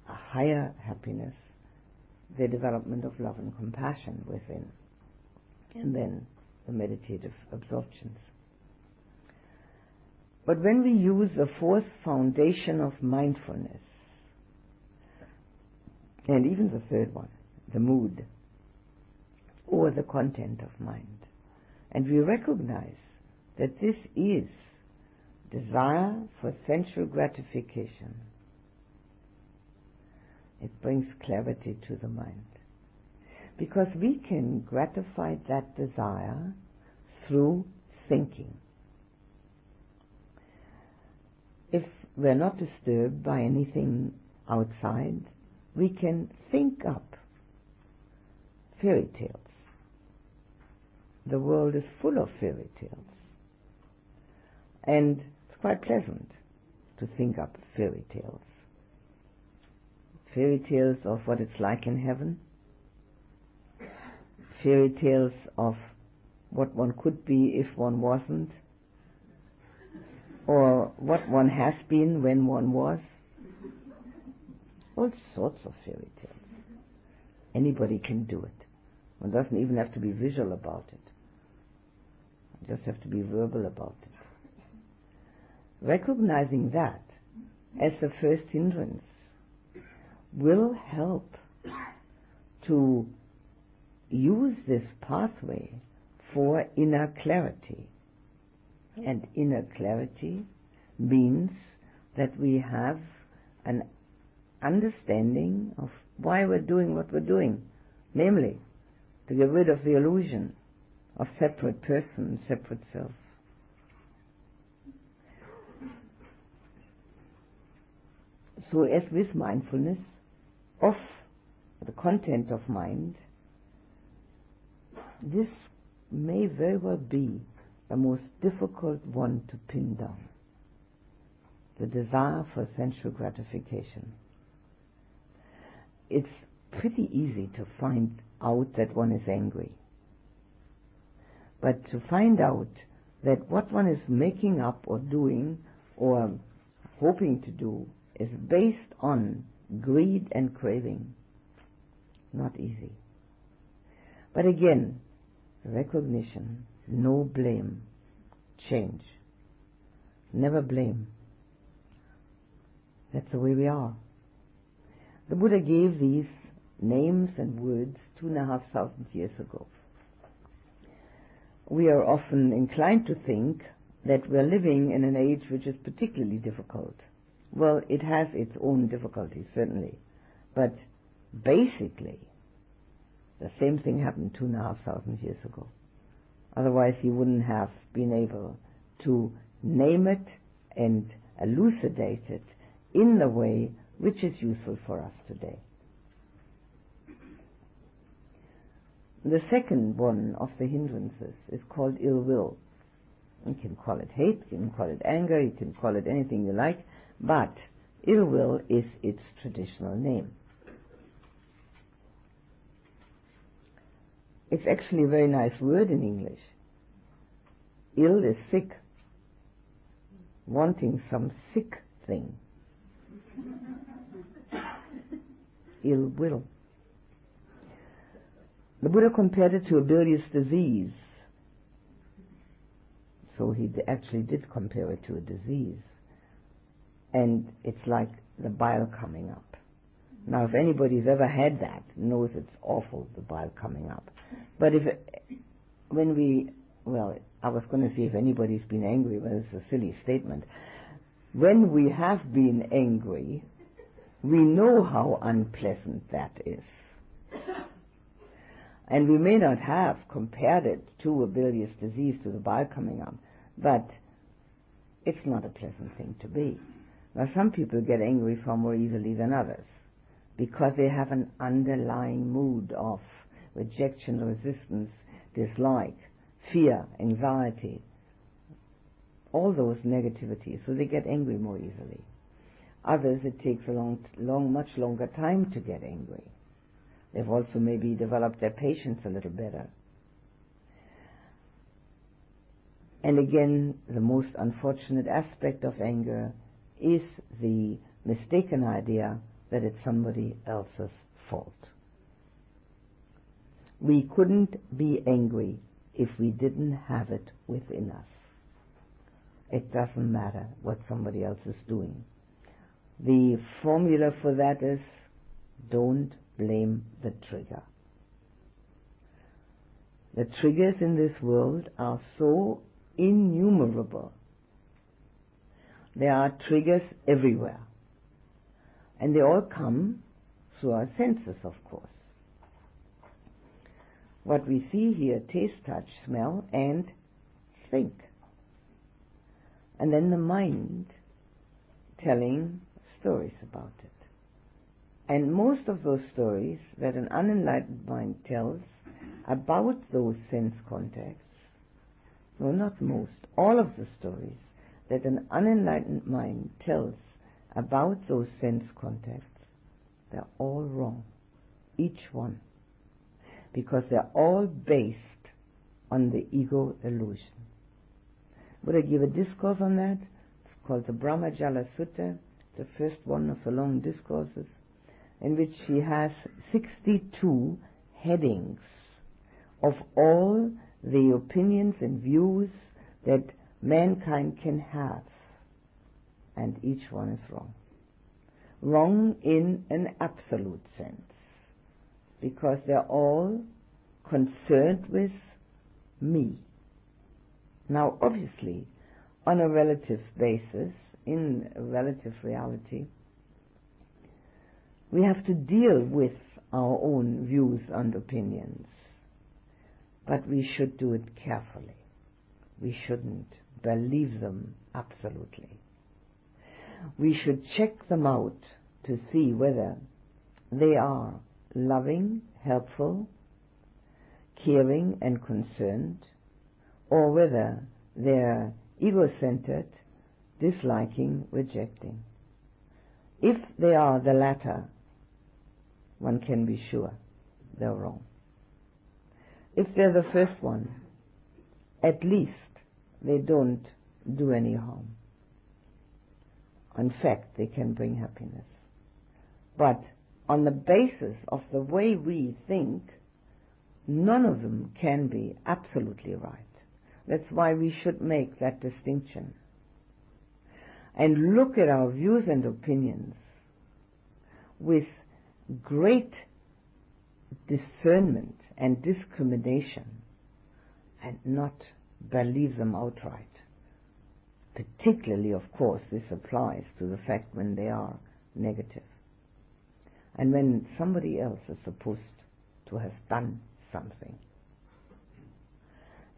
a higher happiness, the development of love and compassion within, and then the meditative absorptions. But when we use the fourth foundation of mindfulness, and even the third one, the mood, or the content of mind, and we recognize that this is desire for sensual gratification, it brings clarity to the mind. Because we can gratify that desire through thinking. If we're not disturbed by anything outside, we can think up fairy tales. The world is full of fairy tales. And it's quite pleasant to think up fairy tales. Fairy tales of what it's like in heaven. Fairy tales of what one could be if one wasn't. Or what one has been when one was. All sorts of fairy tales. Anybody can do it. One doesn't even have to be visual about it. You just have to be verbal about it. Recognizing that as the first hindrance will help to use this pathway for inner clarity. And inner clarity means that we have an understanding of why we're doing what we're doing, namely, to get rid of the illusion of separate person, separate self. So as with mindfulness of the content of mind, this may very well be the most difficult one to pin down. The desire for sensual gratification. It's pretty easy to find out that one is angry. But to find out that what one is making up or doing or hoping to do is based on greed and craving, not easy. But again, recognition, no blame, change. Never blame. That's the way we are. The Buddha gave these names and words 2,500 years ago. We are often inclined to think that we're living in an age which is particularly difficult. Well, it has its own difficulties, certainly. But basically, the same thing happened 2,500 years ago. Otherwise, he wouldn't have been able to name it and elucidate it in the way which is useful for us today. The second one of the hindrances is called ill will. You can call it hate, you can call it anger, you can call it anything you like, but ill will is its traditional name. It's actually a very nice word in English. Ill is sick, wanting some sick thing. Ill will. The Buddha compared it to a bilious disease. So he actually did compare it to a disease. And it's like the bile coming up. Now, if anybody's ever had that, knows it's awful, the bile coming up. But I was going to see if anybody's been angry, but it's a silly statement. When we have been angry, we know how unpleasant that is. And we may not have compared it to a bilious disease, to the bile coming up, but it's not a pleasant thing to be. Now, some people get angry far more easily than others because they have an underlying mood of rejection, resistance, dislike, fear, anxiety, all those negativities, so they get angry more easily. Others, it takes a much longer time to get angry. They've also maybe developed their patience a little better. And again, the most unfortunate aspect of anger is the mistaken idea that it's somebody else's fault. We couldn't be angry if we didn't have it within us. It doesn't matter what somebody else is doing. The formula for that is, don't blame the trigger. The triggers in this world are so innumerable. There are triggers everywhere. And they all come through our senses, of course. What we see, hear, taste, touch, smell, and think. And then the mind telling stories about it. And most of those stories that an unenlightened mind tells about those sense contacts, no, not most, all of the stories that an unenlightened mind tells about those sense contacts, they're all wrong. Each one. Because they're all based on the ego illusion. Buddha gave a discourse on that. It's called the Brahmajala Sutta, the first one of the long discourses, in which he has 62 headings of all the opinions and views that mankind can have. And each one is wrong. Wrong in an absolute sense, because they're all concerned with me. Now, obviously, on a relative basis, in a relative reality, we have to deal with our own views and opinions, but we should do it carefully. We shouldn't believe them absolutely. We should check them out to see whether they are loving, helpful, caring and concerned, or whether they're ego-centered, disliking, rejecting. If they are the latter, one can be sure they're wrong. If they're the first one, at least they don't do any harm. In fact, they can bring happiness. But on the basis of the way we think, none of them can be absolutely right. That's why we should make that distinction. And look at our views and opinions with great discernment and discrimination, and not believe them outright. Particularly, of course, this applies to the fact when they are negative. And when somebody else is supposed to have done something.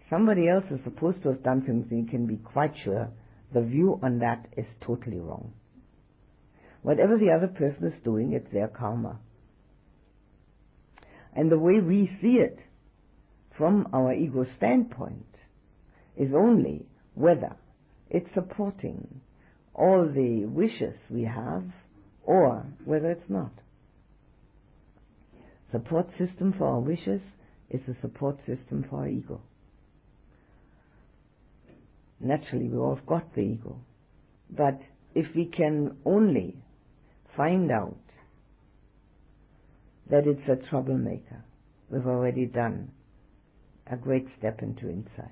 Somebody else is supposed to have done something, you can be quite sure the view on that is totally wrong. Whatever the other person is doing, it's their karma. And the way we see it from our ego standpoint is only whether it's supporting all the wishes we have or whether it's not. Support system for our wishes is a support system for our ego. Naturally, we all got the ego. But if we can only find out that it's a troublemaker, we've already done a great step into insight.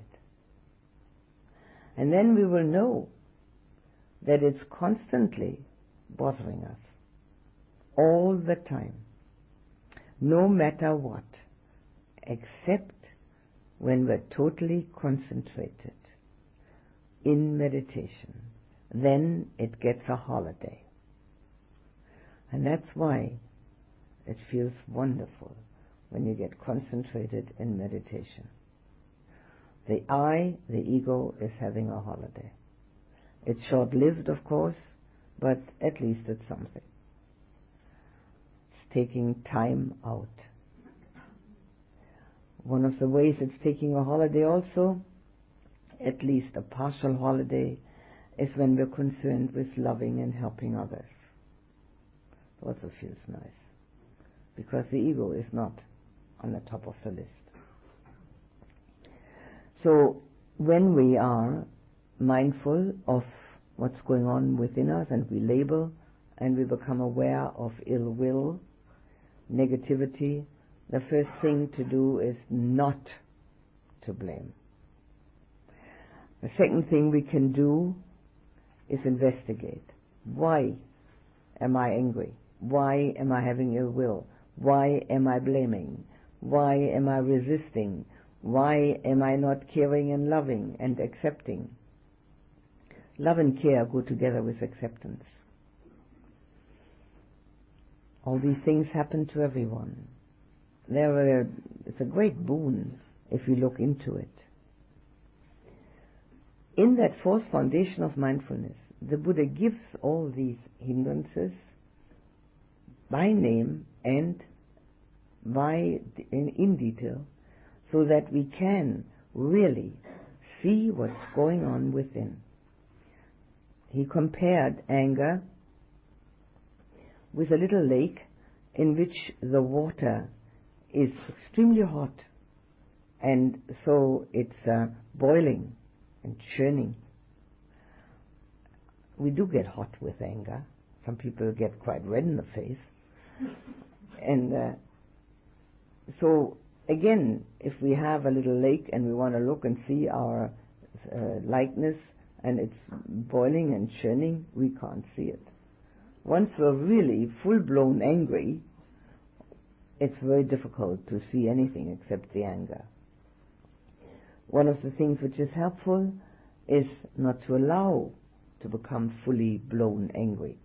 And then we will know that it's constantly bothering us, all the time, no matter what, except when we're totally concentrated in meditation. Then it gets a holiday. And that's why it feels wonderful when you get concentrated in meditation. The I, the ego, is having a holiday. It's short-lived, of course, but at least it's something. It's taking time out. One of the ways it's taking a holiday also, at least a partial holiday, is when we're concerned with loving and helping others. It also feels nice, because the ego is not on the top of the list. So when we are mindful of what's going on within us, and we label and we become aware of ill will, negativity, the first thing to do is not to blame. The second thing we can do is investigate. Why am I angry? Why am I having ill will? Why am I blaming? Why am I resisting? Why am I not caring and loving and accepting? Love and care go together with acceptance. All these things happen to everyone. It's a great boon if we look into it. in that fourth foundation of mindfulness, the Buddha gives all these hindrances by name and in detail, so that we can really see what's going on within. He compared anger with a little lake in which the water is extremely hot, and so it's boiling and churning. We do get hot with anger. Some people get quite red in the face. And so again, if we have a little lake and we want to look and see our likeness and it's boiling and churning, we can't see it. Once we're really full-blown angry, it's very difficult to see anything except the anger. One of the things which is helpful is not to allow to become fully blown angry.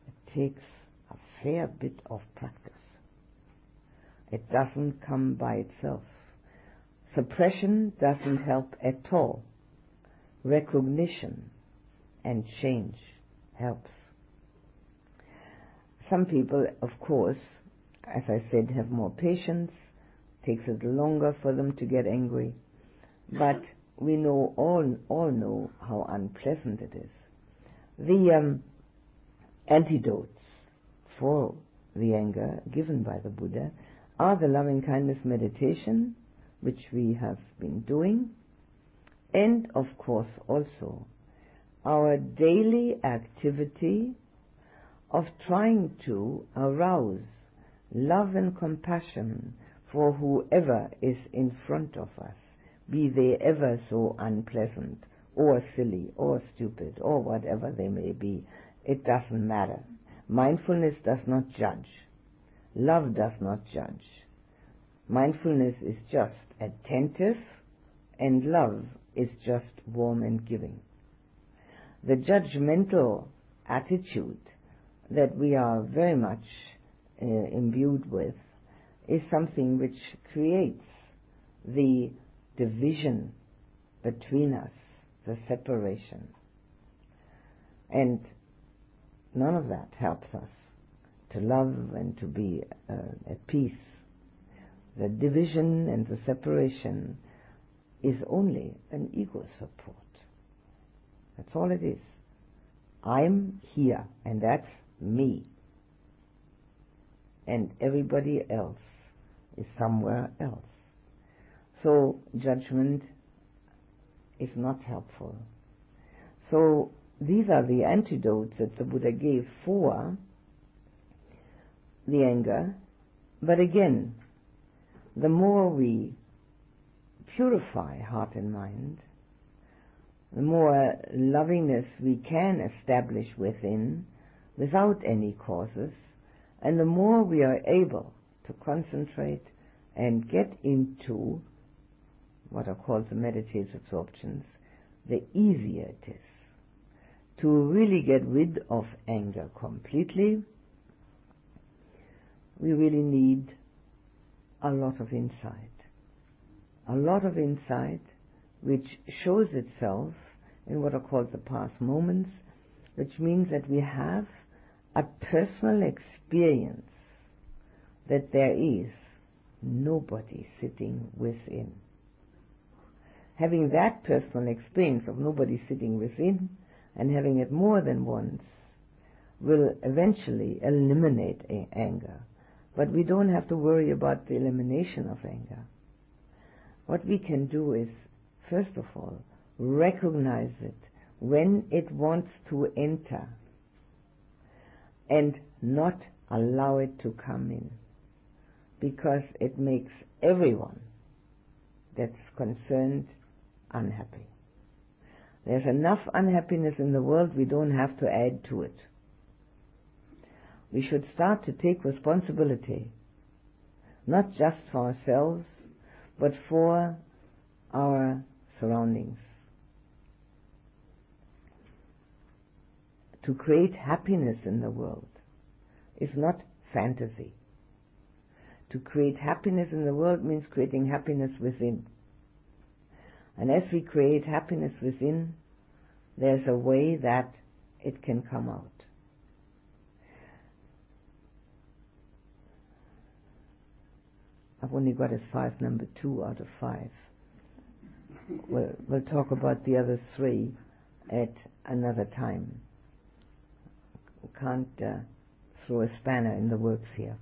It takes a fair bit of practice. It doesn't come by itself. Suppression doesn't help at all. Recognition and change helps. Some people, of course, as I said, have more patience. It takes a little longer for them to get angry. But we know all know how unpleasant it is. The antidotes for the anger given by the Buddha are the loving-kindness meditation, which we have been doing, and of course also our daily activity of trying to arouse love and compassion for whoever is in front of us, be they ever so unpleasant or silly or stupid or whatever they may be. It doesn't matter. Mindfulness does not judge. Love does not judge. Mindfulness is just attentive, and love is just warm and giving. The judgmental attitude that we are very much imbued with is something which creates the division between us, the separation. And none of that helps us to love and to be at peace. The division and the separation is only an ego support. That's all it is. I'm here, and that's me. And everybody else is somewhere else. So judgment is not helpful. So these are the antidotes that the Buddha gave for the anger. But again, the more we purify heart and mind, the more lovingness we can establish within without any causes, and the more we are able to concentrate and get into what are called the meditative absorptions, the easier it is to really get rid of anger completely. We really need a lot of insight. A lot of insight which shows itself in what are called the past moments, which means that we have a personal experience that there is nobody sitting within. Having that personal experience of nobody sitting within, and having it more than once, will eventually eliminate anger. But we don't have to worry about the elimination of anger. What we can do is, first of all, recognize it when it wants to enter and not allow it to come in, because it makes everyone that's concerned unhappy. There's enough unhappiness in the world, we don't have to add to it. We should start to take responsibility, not just for ourselves, but for our surroundings. To create happiness in the world is not fantasy. To create happiness in the world means creating happiness within. And as we create happiness within, there's a way that it can come out. I've only got as 5 number 2 out of 5. We'll talk about the other 3 at another time. We can't throw a spanner in the works here.